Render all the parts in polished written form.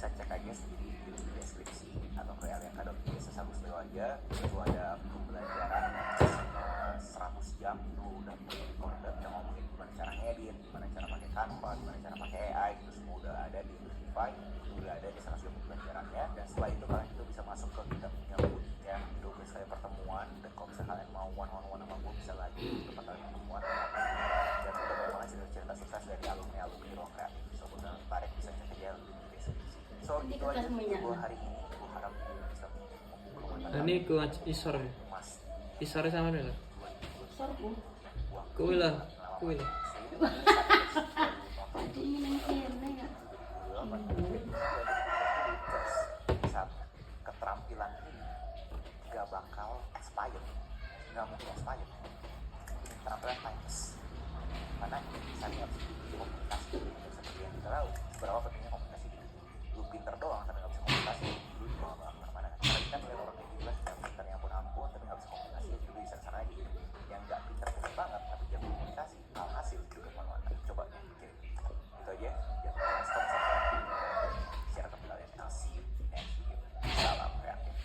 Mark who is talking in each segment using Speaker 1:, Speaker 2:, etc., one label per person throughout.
Speaker 1: bisa cek aja sendiri di deskripsi atau ke alianka.id/agusteo aja. Itu ada pembelajaran 100 jam itu udah recorded yang ngomongin gimana cara ngedit, gimana cara pakai Canva, gimana cara pakai AI, itu semua udah ada di Spotify, udah ada di 100 jam pembelajarannya. Dan setelah itu kalian juga bisa masuk ke kita punya booth ya, 12 kali pertemuan. Dan kalau misalnya kalian mau one-on-one sama gue bisa lagi tempat kalian pertemuan dan udah banyak banget cerita-cerita sukses dari alumni Ruang Kreatif. So gue udah tarik bisa cek aja lebih di deskripsi. So itu aja gue hari ini, gue harap bisa membuka
Speaker 2: Ini ku isor ya.
Speaker 1: Mas
Speaker 2: Isor sama nih lah.
Speaker 3: Sorbu.
Speaker 2: Kuwi lah. Kuwi lah.
Speaker 3: Jadi ini kene ya.
Speaker 1: Saat keterampilan ini gak bakal expired, gak mungkin expired. Keterampilan timeless, karena misalnya komunikasi seperti yang kita tahu berapa pentingnya komunikasi di hidup. Lu pinter doang tapi gak bisa komunikasi, lu juga gak bakal kemana-mana. Karena kita ngeliat orang kayak gitu lah, yang pinter yang ampun tapi gak bisa komunikasi, jadi lu bisa kesana aja gitu. Yang gak pinter banget tapi dia komunikasi, alhasil juga kemana-mana. Coba pikirin itu aja. Jangan lupa stop share ke kalian. I'll see you next video. Salam kreatif.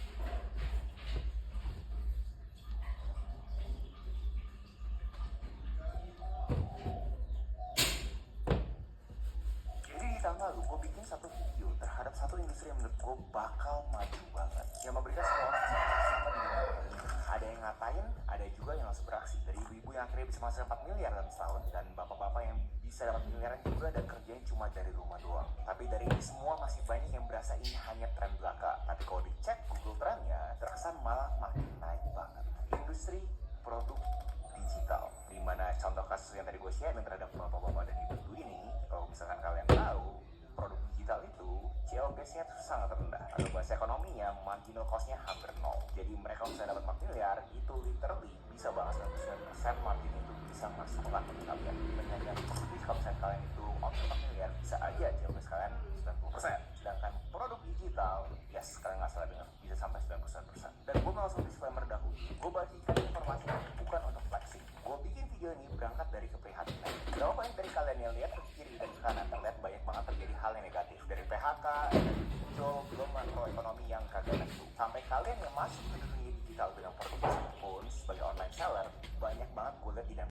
Speaker 1: Jadi di tahun lalu gue bikin satu video terhadap satu industri yang menurut gue bakal maju banget, yang memberikan semua orang sama di dunia ini. Ada yang ngatain, ada juga yang langsung beraksi. Dari ibu-ibu yang akhirnya bisa menghasilkan 4 miliar dalam setahun, dan bapak-bapak yang bisa dapat miliaran juga dan kerjanya cuma dari rumah doang. Tapi dari ini semua masih banyak yang berasa ini hanya tren belaka. Tapi kalau dicek Google Trendnya, terkesan malah makin naik banget. Industri produk digital, dimana contoh kasus yang tadi gue share terhadap bapak-bapak dan ibu-ibu ini, kalau misalkan kalian tahu, produk digital itu CLBC-nya itu sangat rendah, atau bahasa ekonominya marginal cost-nya hampir nol. Jadi mereka bisa dapat 4 miliar, itu literally bisa banget 99% margin itu bisa masuk ke akun kalian. Dibandingkan jadi kalau misalkan kalian itu omset 4 miliar, bisa aja CLBC kalian 90%. Sedangkan produk digital, yes, kalian nggak salah dengar, bisa sampai 99%. Dan gue mau langsung disclaimer dahulu, gue bagikan informasi ini bukan untuk flexing. Gue bikin video ini berangkat dari keprihatinan. Berapa banyak dari kalian yang lihat ke kiri dan ke kanan, terlihat banyak banget terjadi hal yang negatif. Dari PHK, energi muncul, belum makroekonomi yang kagak nentu. Sampai kalian yang masuk ke dunia digital dengan produk pun